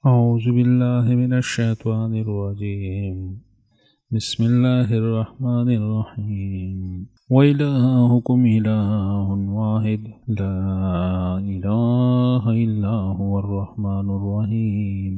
اعوذ باللہ من الشیطان الرجیم بسم اللہ الرحمن الرحیم وَإِلَٰهُكُمْ إِلَٰهٌ وَاحِدٌ لَا إِلَٰهَ إِلَّا هُوَ الرَّحْمَٰنُ الرَّحِيمُ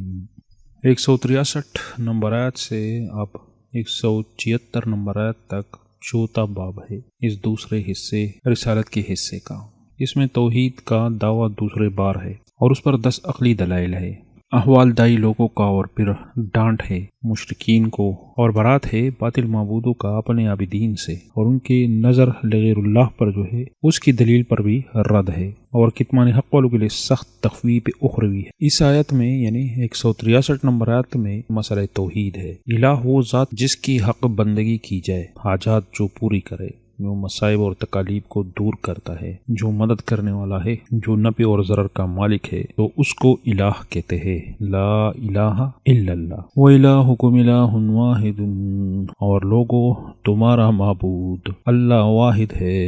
163 نمبر آیت سے اب 176 نمبر آیت تک چوتھا باب ہے اس دوسرے حصے رسالت کے حصے کا۔ اس میں توحید کا دعویٰ دوسرے بار ہے اور اس پر 10 عقلی دلائل ہے، احوال دائی لوگوں کا، اور پھر ڈانٹ ہے مشرکین کو، اور برات ہے باطل معبودوں کا اپنے عابدین سے، اور ان کی نظر لغیر اللہ پر جو ہے اس کی دلیل پر بھی رد ہے، اور کتمان حق والوں کے لیے سخت تخویف اخروی ہے۔ اس آیت میں یعنی 163 نمبر آیت میں مسئلہ توحید ہے۔ الہ وہ ذات جس کی حق بندگی کی جائے، حاجات جو پوری کرے، جو مصائب اور تکالیف کو دور کرتا ہے، جو مدد کرنے والا ہے، جو نفع اور ضرر کا مالک ہے، تو اس کو الہ کہتے ہیں۔ لا الہ الا اللہ وَإِلَٰهُكُمْ إِلَٰهٌ وَاحِدٌ، اور لوگو تمہارا معبود اللہ واحد ہے۔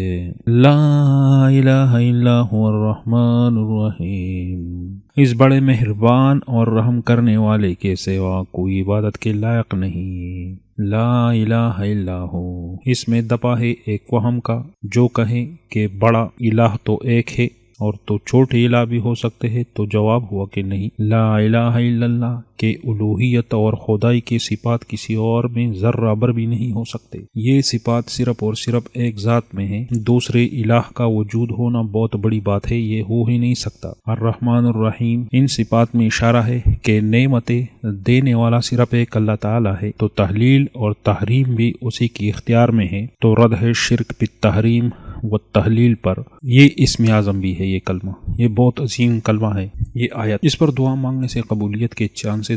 لا الہ الا هو الرحمن الرحیم، اس بڑے مہربان اور رحم کرنے والے کے سوا کوئی عبادت کے لائق نہیں۔ لا الہ الا ہو، اس میں دپا ہے ایک وہم کا، جو کہیں کہ بڑا الہ تو ایک ہے اور تو چھوٹے الہ بھی ہو سکتے ہیں، تو جواب ہوا کہ نہیں، لا الہ الا اللہ کہ الوہیت اور خدائی کی صفات کسی اور میں ذرہ بر بھی نہیں ہو سکتے۔ یہ صفات صرف اور صرف ایک ذات میں ہیں، دوسرے الہ کا وجود ہونا بہت بڑی بات ہے، یہ ہو ہی نہیں سکتا۔ الرحمن الرحیم، ان صفات میں اشارہ ہے کہ نعمتیں دینے والا صرف ایک اللہ تعالی ہے، تو تحلیل اور تحریم بھی اسی کی اختیار میں ہے، تو رد ہے شرک بالتحریم و تحلیل پر۔ یہ اسم اعظم بھی ہے، یہ کلمہ، یہ بہت عظیم کلمہ ہے یہ آیت۔ اس پر دعا مانگنے سے قبولیت کے چانسز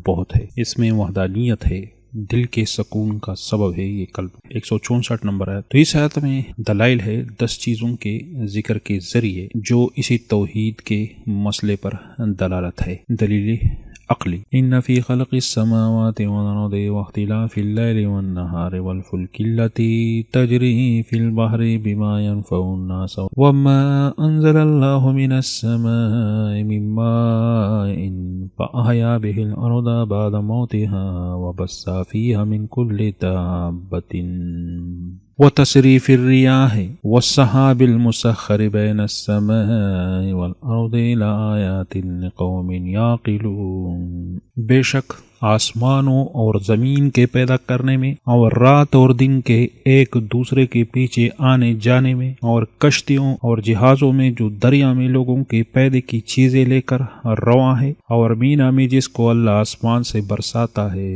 بہت ہے، اس میں وحدانیت ہے، دل کے سکون کا سبب ہے یہ کلمہ۔ 164 نمبر ہے۔ تو اس آیت میں دلائل ہے 10 چیزوں کے ذکر کے ذریعے جو اسی توحید کے مسئلے پر دلالت ہے۔ دلیل عقلی، ان فی خلق السماوات والارض واختلاف اللیل والنہار والفلک التی تجری فی البحر بما ينفع الناس وما انزل اللہ من السماء من ماء فاحیا به الارض بعد موتها وبث فیہا من کل دابۃ وتصریف الریاح والسحاب المسخر بین السماء والارض لآیات لقوم یعقلون، بے شک آسمانوں اور زمین کے پیدا کرنے میں، اور رات اور دن کے ایک دوسرے کے پیچھے آنے جانے میں، اور کشتیوں اور جہازوں میں جو دریا میں لوگوں کے پیدے کی چیزیں لے کر رواں ہے، اور مینا میں جس کو اللہ آسمان سے برساتا ہے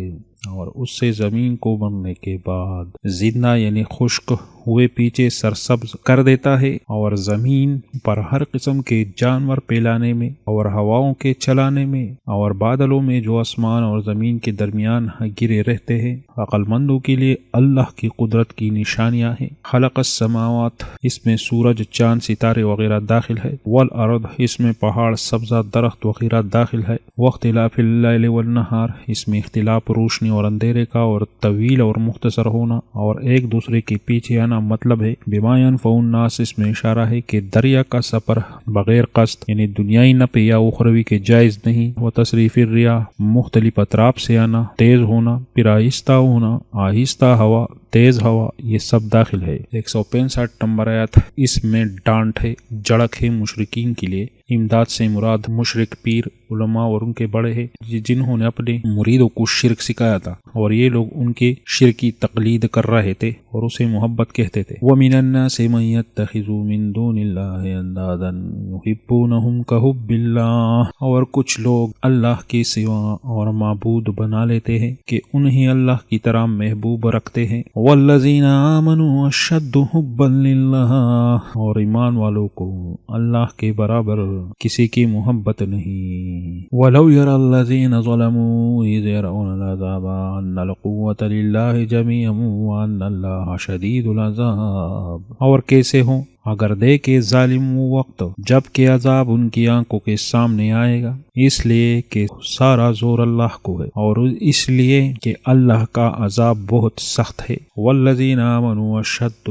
اور اس سے زمین کو بننے کے بعد زندہ یعنی خشک ہوئے پیچھے سرسبز کر دیتا ہے، اور زمین پر ہر قسم کے جانور پھیلانے میں، اور ہواؤں کے چلانے میں، اور بادلوں میں جو آسمان اور زمین کے درمیان گرے رہتے ہیں، عقل مندوں کے لیے اللہ کی قدرت کی نشانیاں ہیں۔ خلق السماوات، اس میں سورج، چاند، ستارے وغیرہ داخل ہے۔ والارض، اس میں پہاڑ، سبزہ، درخت وغیرہ داخل ہے۔ واختلاف اللیل والنہار، اس میں اختلاف روشنی اور اندھیرے کا، اور طویل اور مختصر ہونا، اور ایک دوسرے کے پیچھے آنا مطلب ہے۔ بما ينفع الناس، اس میں اشارہ ہے کہ دریا کا سفر بغیر قصد یعنی دنیائی نفع یا اخروی کے جائز نہیں۔ وتصریف الریاح، مختلف اطراف سے آنا، تیز ہونا، پھر آہستہ ہونا، آہستہ ہوا، تیز ہوا، یہ سب داخل ہے۔ 165 نمبر آیت، اس میں ڈانٹ ہے، جڑک ہے مشرکین کے لیے۔ امداد سے مراد مشرک پیر، علماء اور ان کے بڑے ہیں جنہوں نے اپنے مریدوں کو شرک سکھایا تھا، اور یہ لوگ ان کے شرک کی تقلید کر رہے تھے اور اسے محبت کہتے تھے۔ وَمِنَ النَّاسِ مَن يَتَّخِذُ مِن دُونِ اللَّهِ أَندَادًا يُحِبُّونَهُمْ كَحُبِّ اللَّهِ، اور کچھ لوگ اللہ کے سوا اور معبود بنا لیتے ہیں کہ انہیں اللہ کی طرح محبوب رکھتے ہیں۔ وَالَّذِينَ آمَنُوا أَشَدُّ حُبًّا لِلَّهِ، اور ایمان والوں کو اللہ کے برابر کسی کی محبت نہیں۔ وَلَوْ يَرَى الَّذِينَ ظَلَمُوا إِذْ يَرَوْنَ الْعَذَابَ أَنَّ الْقُوَّةَ لِلَّهِ جَمِيعًا وَأَنَّ اللَّهَ شَدِيدُ الْعَذَابِ، اور کیسے ہوں اگر دیکھے ظالم وہ وقت جب کہ عذاب ان کی آنکھوں کے سامنے آئے گا، اس لیے کہ سارا زور اللہ کو ہے، اور اس لیے کہ اللہ کا عذاب بہت سخت ہے۔ والذین آمنوا اشد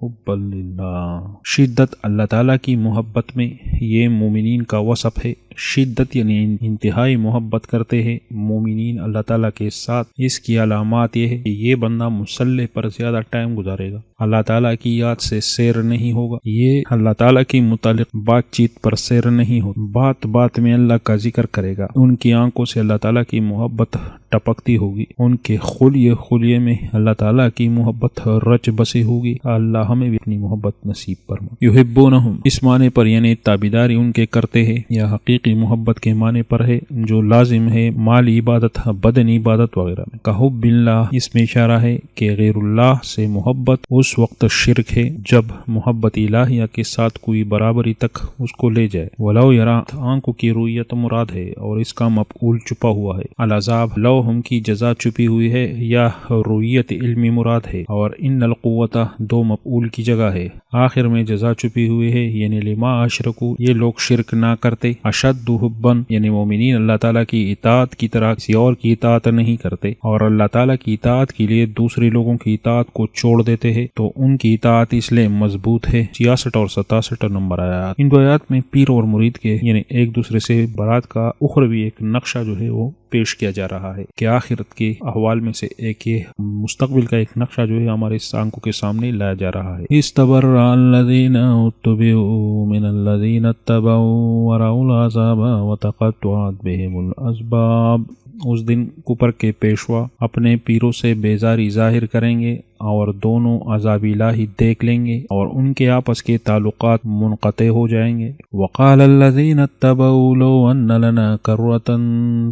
حبا للہ، شدت اللہ تعالیٰ کی محبت میں، یہ مومنین کا وصف ہے۔ شدت یعنی انتہائی محبت کرتے ہیں مومنین اللہ تعالیٰ کے ساتھ۔ اس کی علامات یہ ہے کہ یہ بندہ مصلی پر زیادہ ٹائم گزارے گا، اللہ تعالیٰ کی یاد سے سیر نہیں ہوگا، یہ اللہ تعالیٰ کی متعلق بات چیت پر سیر نہیں ہوگا، بات بات میں اللہ کا ذکر کرے گا، ان کی آنکھوں سے اللہ تعالیٰ کی محبت ٹپکتی ہوگی، ان کے خلیے میں اللہ تعالیٰ کی محبت رچ بسی ہوگی۔ اللہ ہمیں بھی اپنی محبت نصیب فرما۔ یحبونہم اس معنی پر یعنی تابعداری ان کے کرتے ہیں، یا حقیقی محبت کے معنی پر ہے جو لازم ہے مالی عبادت، بدنی عبادت وغیرہ میں۔ کحب اللہ اس میں اشارہ ہے کہ غیر اللہ سے محبت اس وقت شرک ہے جب محبت الہیہ کے ساتھ کوئی برابری تک اس کو لے جائے۔ ولو یرا آنکھوں کی رویت مراد ہے اور اس کا مفعول چھپا ہوا ہے، العذاب لو ہم کی جزا چھپی ہوئی ہے، یا رویت علمی مراد ہے، اور ان القوت دو مفعول کی جگہ ہے، آخر میں جزا چھپی ہوئی ہے یعنی لما اشرکو یہ لوگ شرک نہ کرتے، اشد حبن یعنی مومنین اللہ تعالیٰ کی اطاعت کی طرح کسی اور کی اطاعت نہیں کرتے، اور اللہ تعالیٰ کی اطاعت کے لیے دوسرے لوگوں کی اطاعت کو چھوڑ دیتے ہیں، تو ان کی اطاعت اس لیے مضبوط ہے۔ 66 اور 67 نمبر آیات، ان دو آیات میں پیر اور مرید کے یعنی ایک دوسرے سے برات کا اخروی ایک نقشہ جو ہے وہ پیش کیا جا رہا ہے کہ آخرت کے احوال میں سے ایک یہ مستقبل کا ایک نقشہ جو ہے ہمارے آنکھوں کے سامنے لایا جا رہا ہے۔ استبرأ الذین اتبعوا من الذین اتبعوا ورأوا العذاب وتقطعت بهم الاسباب، اس دن کوپر کے پیشوا اپنے پیروں سے بیزاری ظاہر کریں گے اور دونوں عذاب الہی دیکھ لیں گے اور ان کے آپس کے تعلقات منقطع ہو جائیں گے۔ وقال الذین اتبعوا لو ان لنا کرۃ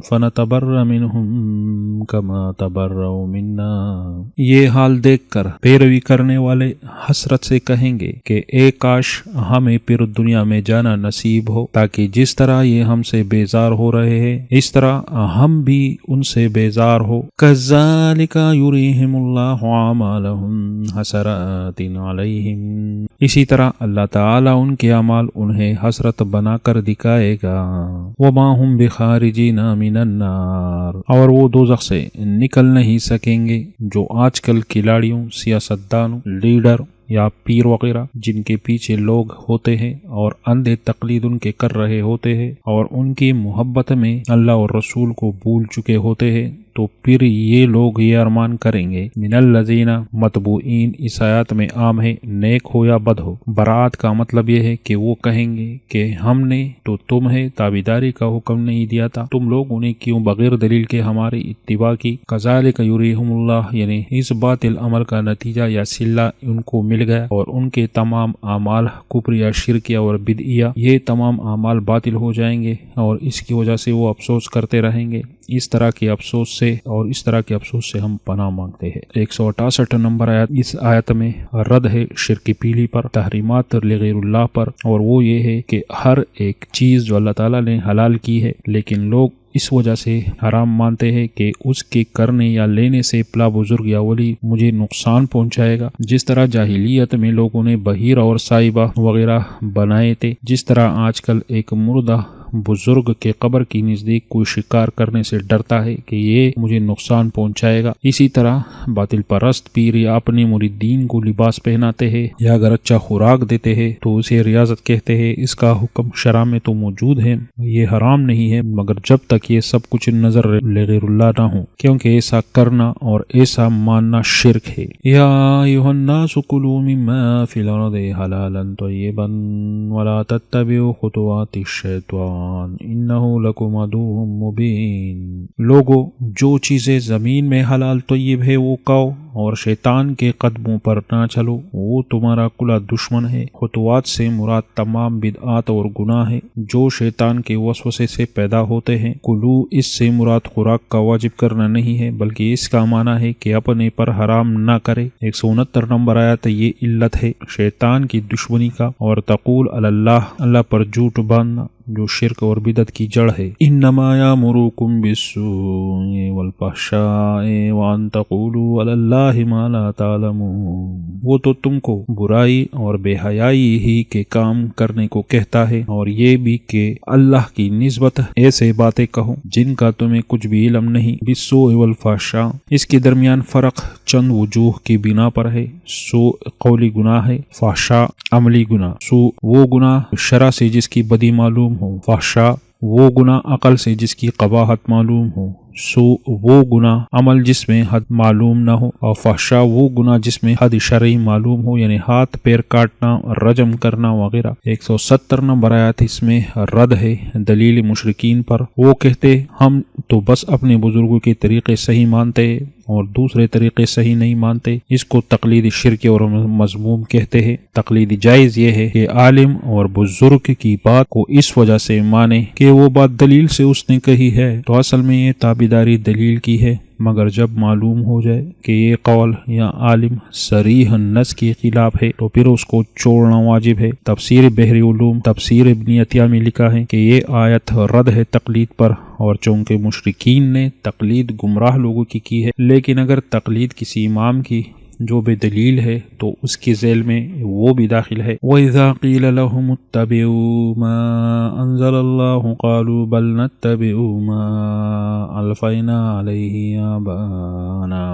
فنتبرأ منهم کما تبرؤوا منا، یہ حال دیکھ کر پیروی کرنے والے حسرت سے کہیں گے کہ اے کاش ہمیں پھر دنیا میں جانا نصیب ہو، تاکہ جس طرح یہ ہم سے بیزار ہو رہے ہیں اس طرح ہم بھی ان سے بیزار ہو۔ کذالک یریہم اللہ اعمالہم حسرات علیہم، اسی طرح اللہ تعالیٰ ان کے اعمال انہیں حسرت بنا کر دکھائے گا۔ وما ہم بخارجین من النار، اور وہ دوزخ سے نکل نہیں سکیں گے۔ جو آج کل کھلاڑیوں، سیاستدانوں، لیڈر یا پیر وغیرہ جن کے پیچھے لوگ ہوتے ہیں اور اندھے تقلید ان کے کر رہے ہوتے ہیں اور ان کی محبت میں اللہ اور رسول کو بھول چکے ہوتے ہیں، تو پھر یہ لوگ یہ ارمان کریں گے من الذین متبوعین، اس آیات میں عام ہے نیک ہو یا بد ہو۔ برات کا مطلب یہ ہے کہ وہ کہیں گے کہ ہم نے تو تمہیں تابعداری کا حکم نہیں دیا تھا، تم لوگوں نے کیوں بغیر دلیل کے ہماری اتباع کی۔ کذالک یریہم اللہ، یعنی اس باطل عمل کا نتیجہ یا صلہ ان کو مل گیا اور ان کے تمام اعمال کفریہ، شرکیہ اور بدعیہ یہ تمام اعمال باطل ہو جائیں گے اور اس کی وجہ سے وہ افسوس کرتے رہیں گے۔ اس طرح کے افسوس سے ہم پناہ مانگتے ہیں۔ 168 نمبر آیت، اس آیت میں رد ہے شرک پیلی پر، تحریمات لغیر اللہ پر، اور وہ یہ ہے کہ ہر ایک چیز جو اللہ تعالیٰ نے حلال کی ہے لیکن لوگ اس وجہ سے حرام مانتے ہیں کہ اس کے کرنے یا لینے سے پلا بزرگ یا ولی مجھے نقصان پہنچائے گا، جس طرح جاہلیت میں لوگوں نے بحیرہ اور سائبہ وغیرہ بنائے تھے، جس طرح آج کل ایک مردہ بزرگ کے قبر کی نزدیک کوئی شکار کرنے سے ڈرتا ہے کہ یہ مجھے نقصان پہنچائے گا، اسی طرح باطل پرست پیر یا اپنے مریدین کو لباس پہناتے ہیں یا اگر اچھا خوراک دیتے ہیں تو اسے ریاضت کہتے ہیں۔ اس کا حکم شرع میں تو موجود ہے، یہ حرام نہیں ہے مگر جب تک یہ سب کچھ نظر لغیر اللہ نہ ہو، کیونکہ ایسا کرنا اور ایسا ماننا شرک ہے۔ یا ایھا الناس کلوا مما فی الارض حلالا طیبا ولا تتبعوا خطوات الشیطان انہو لکم عدو مبین، لوگو جو چیزیں زمین میں حلال طیب ہے وہ کھاؤ اور شیطان کے قدموں پر نہ چلو، وہ تمہارا کھلا دشمن ہے۔ خطوات سے مراد تمام بدعات اور گناہ ہے جو شیطان کے وسوسے سے پیدا ہوتے ہیں۔ کلو اس سے مراد خوراک کا واجب کرنا نہیں ہے بلکہ اس کا معنی ہے کہ اپنے پر حرام نہ کرے۔ 169 نمبر آیت، یہ علت ہے شیطان کی دشمنی کا، اور تقول علی اللہ پر جھوٹ باندھنا جو شرک اور بدعت کی جڑ ہے۔ انما یامرکم بالسوء والفحشاء وان تقولوا علی اللہ ما لا تعلمون، وہ تو تم کو برائی اور بے حیائی ہی کے کام کرنے کو کہتا ہے اور یہ بھی کہ اللہ کی نسبت ایسے باتیں کہو جن کا تمہیں کچھ بھی علم نہیں۔ بالسوء والفحشاء، اس کے درمیان فرق چند وجوہ کی بنا پر ہے۔ سوء قولی گناہ ہے، فحشاء عملی گناہ۔ سوء وہ گناہ شرع سے جس کی بدی معلوم ہو، فحشاء وہ گناہ عقل سے جس کی قباحت معلوم ہو، سو وہ گناہ عمل جس میں حد معلوم نہ ہو، اور فحشا وہ گناہ جس میں حد شرعی معلوم ہو، یعنی ہاتھ پیر کاٹنا، رجم کرنا وغیرہ۔ 170 نمبر آیت اس میں رد ہے دلیل مشرکین پر۔ وہ کہتے ہم تو بس اپنے بزرگوں کے طریقے صحیح مانتے اور دوسرے طریقے صحیح نہیں مانتے۔ اس کو تقلید شرک اور مذموم کہتے ہیں۔ تقلید جائز یہ ہے کہ عالم اور بزرگ کی بات کو اس وجہ سے مانے کہ وہ بات دلیل سے اس نے کہی ہے، تو اصل میں یہ تابعداری دلیل کی ہے، مگر جب معلوم ہو جائے کہ یہ قول یا عالم صریح نص کے خلاف ہے تو پھر اس کو چھوڑنا واجب ہے۔ تفسیر بحر علوم تفسیر ابن عطیہ میں لکھا ہے کہ یہ آیت رد ہے تقلید پر، اور چونکہ مشرکین نے تقلید گمراہ لوگوں کی ہے، لیکن اگر تقلید کسی امام کی جو بے دلیل ہے تو اس کی ذیل میں وہ بھی داخل ہے۔ وَإِذَا قِيلَ لَهُمُ اتَّبِعُوا مَا أَنزَلَ اللَّهُ قَالُوا بَلْ نَتَّبِعُ مَا أَلْفَيْنَا عَلَيْهِ آبَاءَنَا۔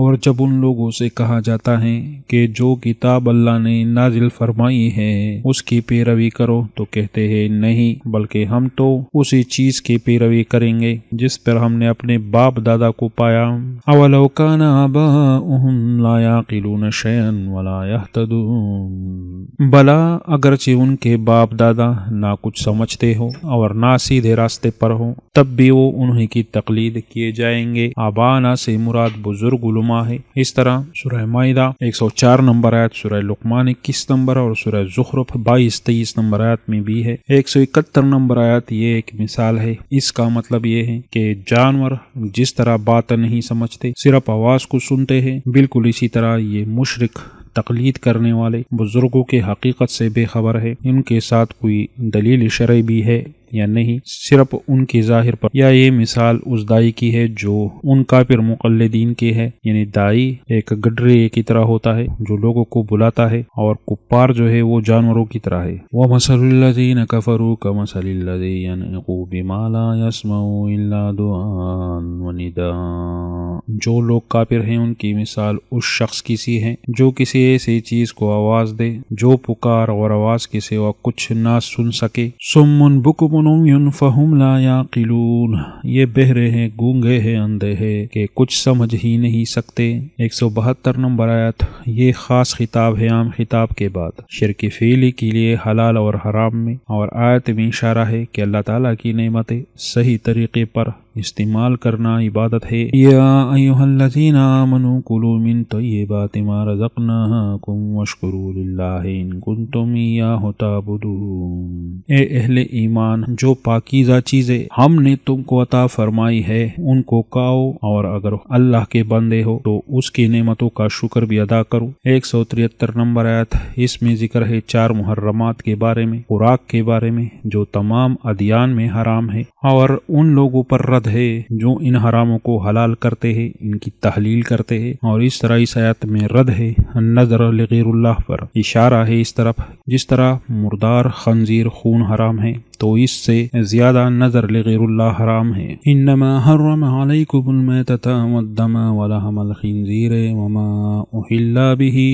اور جب ان لوگوں سے کہا جاتا ہے کہ جو کتاب اللہ نے نازل فرمائی ہے اس کی پیروی کرو، تو کہتے ہیں نہیں، بلکہ ہم تو اسی چیز کی پیروی کریں گے جس پر ہم نے اپنے باپ دادا کو پایا۔ أَوَلَوْ كَانَ آبَاؤُهُمْ لَا يَعْقِلُونَ شَيْئًا وَلَا يَهْتَدُونَ۔ بلا اگرچہ ان کے باپ دادا نہ کچھ سمجھتے ہو اور نہ سیدھے راستے پر ہو، تب بھی وہ انہی کی تقلید کیے جائیں گے۔ آبانا سے مراد بزرگ علماء ہے۔ اس طرح سورہ مائدہ 104 نمبر آیت، سورہ لقمان 21 نمبر اور سورہ زخرف 22-23 نمبر آیت میں بھی ہے۔ 171 نمبر آیت یہ ایک مثال ہے۔ اس کا مطلب یہ ہے کہ جانور جس طرح بات نہیں سمجھتے، صرف آواز کو سنتے ہیں، بالکل اسی طرح یہ مشرک تقلید کرنے والے بزرگوں کے حقیقت سے بے خبر ہے۔ ان کے ساتھ کوئی دلیل شرعی بھی ہے یا نہیں، صرف ان کی ظاہر پر۔ یا یہ مثال اس دائی کی ہے جو ان کافر مقلدین کی ہے، یعنی دائی ایک گڈرے کی طرح ہوتا ہے جو لوگوں کو بلاتا ہے، اور کفار جو ہے وہ جانوروں کی طرح ہے۔ وَمَثَلُ الَّذِينَ كَفَرُوا كَمَثَلِ الَّذِي يَنْعِقُ بِمَا لَا يَسْمَعُ إِلَّا دُعَاءً وَنِدَاءً۔ جو لوگ کافر ہیں ان کی مثال اس شخص کی سی ہے جو کسی ایسی چیز کو آواز دے جو پکار اور آواز کے سوا کچھ نہ سن سکے۔ سُمٌّ بُكْمٌ عُمْيٌ فَهُمْ لَا يَعْقِلُونَ۔ یہ بہرے ہیں، گونگے ہیں، اندھے ہیں کہ کچھ سمجھ ہی نہیں سکتے۔ 172 نمبر آیت یہ خاص خطاب ہے عام خطاب کے بعد، شرک فعلی کے لیے حلال اور حرام میں، اور آیت میں اشارہ ہے کہ اللہ تعالیٰ کی نعمتیں صحیح طریقے پر استعمال کرنا عبادت ہے۔ یا ایھا الذین آمنوا کلوا من طیبات ما رزقناکم واشکروا للہ ان کنتم ایاہ تعبدون۔ اے اہل ایمان، جو پاکیزہ چیزیں ہم نے تم کو عطا فرمائی ہے ان کو کھاؤ، اور اگر اللہ کے بندے ہو تو اس کی نعمتوں کا شکر بھی ادا کرو۔ 173 نمبر آیت اس میں ذکر ہے 4 محرمات کے بارے میں، خوراک کے بارے میں جو تمام ادیان میں حرام ہے، اور ان لوگوں پر رد ہے جو ان حراموں کو حلال کرتے ہیں، ان کی تحلیل کرتے ہیں۔ اور اس طرح اس آیت میں رد ہے نظر لغیر اللہ پر، اشارہ ہے اس طرف جس طرح مردار خنزیر خون حرام ہے تو اس سے زیادہ نظر لغیر اللہ حرام ہے۔ انما حرم علیکم المیتۃ والدم ولحم الخنزیر وما اہل به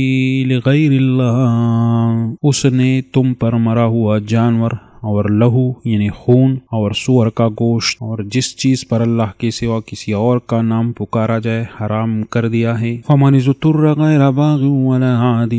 لغیر اللہ۔ اس نے تم پر مرا ہوا جانور اور لہو یعنی خون اور سور کا گوشت اور جس چیز پر اللہ کے سوا کسی اور کا نام پکارا جائے حرام کر دیا ہے۔ فمن اضطر غیر باغ ولا عاد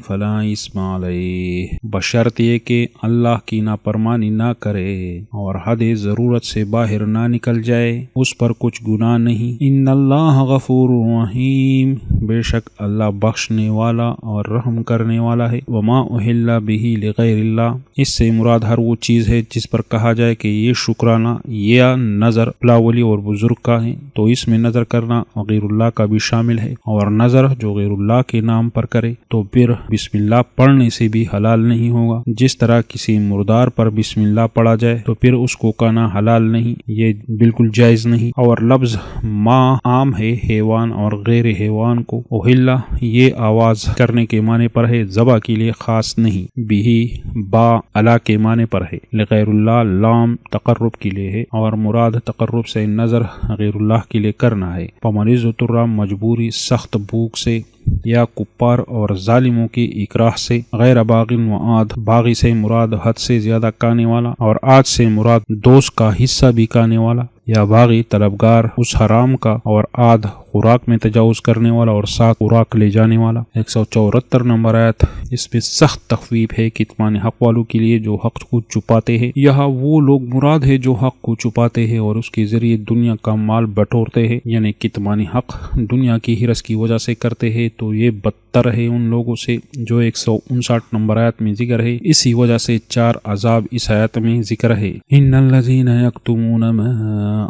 فلا اثم علیہ، بشرط یہ کہ اللہ کی نافرمانی نہ کرے اور حد ضرورت سے باہر نہ نکل جائے، اس پر کچھ گناہ نہیں۔ ان اللہ غفور رحیم، بے شک اللہ بخشنے والا اور رحم کرنے والا ہے۔ وما اہل به لغیر اللہ، اس سے مراد ہر وہ چیز ہے جس پر کہا جائے کہ یہ شکرانہ یا نظر بلا ولی اور بزرگ کا ہے، تو اس میں نظر کرنا غیر اللہ کا بھی شامل ہے، اور نظر جو غیر اللہ کے نام پر کرے تو پھر بسم اللہ پڑھنے سے بھی حلال نہیں ہوگا۔ جس طرح کسی مردار پر بسم اللہ پڑھا جائے تو پھر اس کو کہنا حلال نہیں، یہ بالکل جائز نہیں۔ اور لفظ ما عام ہے حیوان اور غیر حیوان کو، اوہلا یہ آواز کرنے کے معنی پر ہے، ذبح کے لیے خاص نہیں۔ بھی با علا کے معنی پر ہے۔ لغیر اللہ لام تقرب کے لیے ہے اور مراد تقرب سے نظر غیر اللہ کے لیے کرنا ہے۔ فمن اضطر مجبوری سخت بھوک سے یا کفار اور ظالموں کی اکراہ سے، غیر باغ و عاد باغی سے مراد حد سے زیادہ کھانے والا اور عاد سے مراد دوست کا حصہ بھی کھانے والا، یا باغی طلبگار اس حرام کا اور عاد خوراک میں تجاوز کرنے والا اور ساتھ خوراک لے جانے والا۔ 174 نمبر آیت، اس پہ سخت تخویف ہے کتمان حق والوں کے لیے جو حق کو چھپاتے ہیں۔ یہاں وہ لوگ مراد ہے جو حق کو چھپاتے ہیں اور اس کے ذریعے دنیا کا مال بٹورتے ہیں، یعنی کتمان حق دنیا کی ہرس کی وجہ سے کرتے ہیں، تو یہ بدتر ہے ان لوگوں سے جو 159 نمبر آیت میں ذکر ہے۔ اسی وجہ سے 4 عذاب اس آیت میں ذکر ہے۔ ان الذین یکتمون ما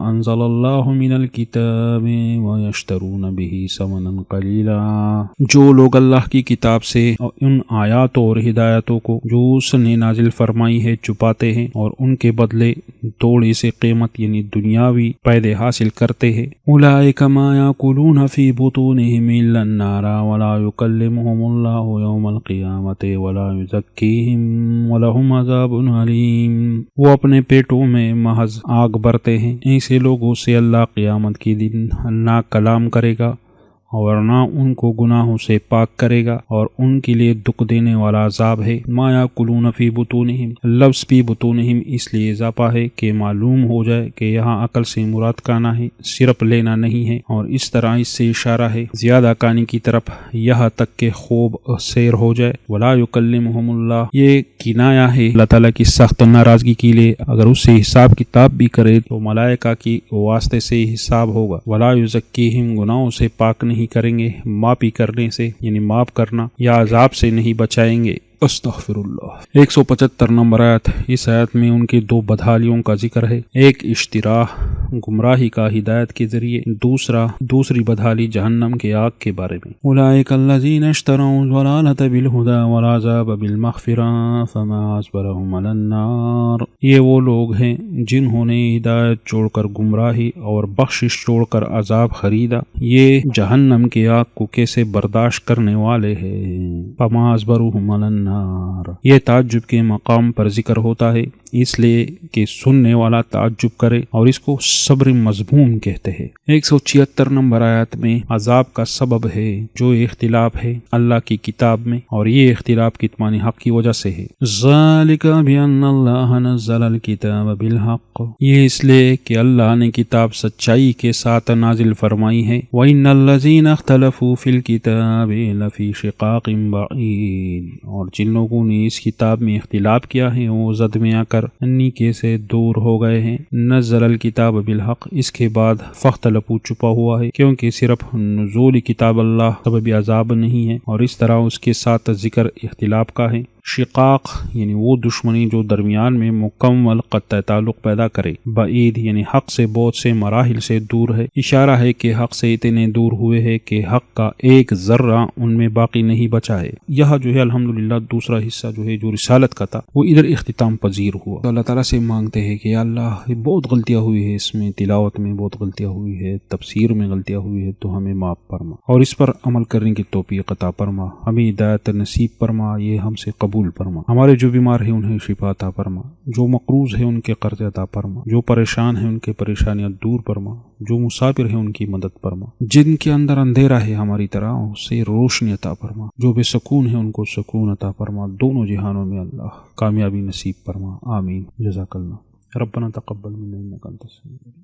انزل اللہ من الکتاب ویشترون به ثمنا قلیلا، جو لوگ اللہ کی کتاب سے ان آیاتوں اور ہدایتوں کو جو اس نے نازل فرمائی ہے چھپاتے ہیں اور ان کے بدلے تھوڑی سی قیمت یعنی دنیاوی فائدے حاصل کرتے ہیں، اولئک ما یاکلون فی بطونہم الا النار ولا یکلمہم اللہ یوم القیامۃ ولا یزکیہم ولہم عذاب علیم، وہ اپنے پیٹوں میں محض آگ بھرتے ہیں، ایسے لوگوں سے اللہ قیامت کے دن نہ کلام کرے گا اور نہ ان کو گناہوں سے پاک کرے گا اور ان کے لیے دکھ دینے والا عذاب ہے۔ ما یاکلون فی بطونہم، لفظ فی بطونہم اس لیے اضافہ ہے کہ معلوم ہو جائے کہ یہاں عقل سے مراد کھانا ہے، صرف لینا نہیں ہے، اور اس طرح اس سے اشارہ ہے زیادہ کھانے کی طرف یہاں تک کہ خوب سیر ہو جائے۔ ولا یکلمہم اللہ، یہ کنایا ہے اللہ تعالیٰ کی سخت ناراضگی کے لیے، اگر اس سے حساب کتاب بھی کرے تو ملائکہ کی واسطے سے حساب ہوگا۔ ولا یزکیہم، گناہوں سے پاک نہیں کریں گے، معافی کرنے سے یعنی معاف کرنا، یا عذاب سے نہیں بچائیں گے۔ استغفر اللہ۔ 175 نمبر آیت، اس آیت میں ان کی 2 بدحالیوں کا ذکر ہے، ایک اشتراح گمراہی کا ہدایت کے ذریعے، دوسری بدحالی جہنم کے آگ کے بارے میں۔ اولئک الذین اشتروا الضلالۃ بالہدی والعذاب بالمغفرہ فما اصبرهم علی النار، یہ وہ لوگ ہیں جنہوں نے ہدایت چھوڑ کر گمراہی اور بخشش چھوڑ کر عذاب خریدا، یہ جہنم کے آگ کو کیسے برداشت کرنے والے ہیں۔ فما اصبرهم علی النار، یہ تعجب کے مقام پر ذکر ہوتا ہے اس لیے کہ سننے والا تعجب کرے اور اس کو صبر مضمون کہتے ہیں۔ 176 نمبر آیت میں عذاب کا سبب ہے جو اختلاف ہے اللہ کی کتاب میں، اور یہ اختلاف کتمان حق کی وجہ سے ہے۔ ذالک بان اللہ نزل الکتاب بالحق، یہ اس لیے کہ اللہ نے کتاب سچائی کے ساتھ نازل فرمائی ہے۔ وان الذین اختلفوا فی الکتاب لفی شقاق بعید، اور جن لوگوں نے اس کتاب میں اختلاف کیا ہے وہ زد میں آ کر نیکے سے دور ہو گئے ہیں۔ نزل الکتاب بالحق، اس کے بعد فاختلفوا چھپا ہوا ہے کیونکہ صرف نزول کتاب اللہ سبب عذاب نہیں ہے، اور اس طرح اس کے ساتھ ذکر اختلاف کا ہے۔ شقاق یعنی وہ دشمنی جو درمیان میں مکمل قطع تعلق پیدا کرے، بعید یعنی حق سے بہت سے مراحل سے دور ہے، اشارہ ہے کہ حق سے اتنے دور ہوئے ہے کہ حق کا ایک ذرہ ان میں باقی نہیں بچا ہے۔ یہاں جو ہے الحمدللہ دوسرا حصہ جو ہے جو رسالت کا تھا وہ ادھر اختتام پذیر ہوا۔ تو اللہ تعالیٰ سے مانگتے ہیں کہ اللہ بہت غلطیاں ہوئی ہے، اس میں تلاوت میں بہت غلطیاں ہوئی ہے، تفسیر میں غلطیاں ہوئی ہے، تو ہمیں معاف فرما اور اس پر عمل کرنے کی توفیق عطا فرما، ہمیں ہدایت نصیب فرما، یہ ہم سے قبول فرما، ہمارے جو بیمار ہیں انہیں شفا عطا فرما، جو مقروض ہیں ان کے قرض عطا فرما، جو پریشان ہیں ان کے پریشانیاں دور فرما، جو مسافر ہیں ان کی مدد فرما، جن کے اندر اندھیرا ہے ہماری طرح اسے روشنی عطا فرما، جو بے سکون ہیں ان کو سکون عطا فرما، دونوں جہانوں میں اللہ کامیابی نصیب فرما، آمین۔ جزاک اللہ۔ ربنا تقبل منا انک انت السمیع العلیم۔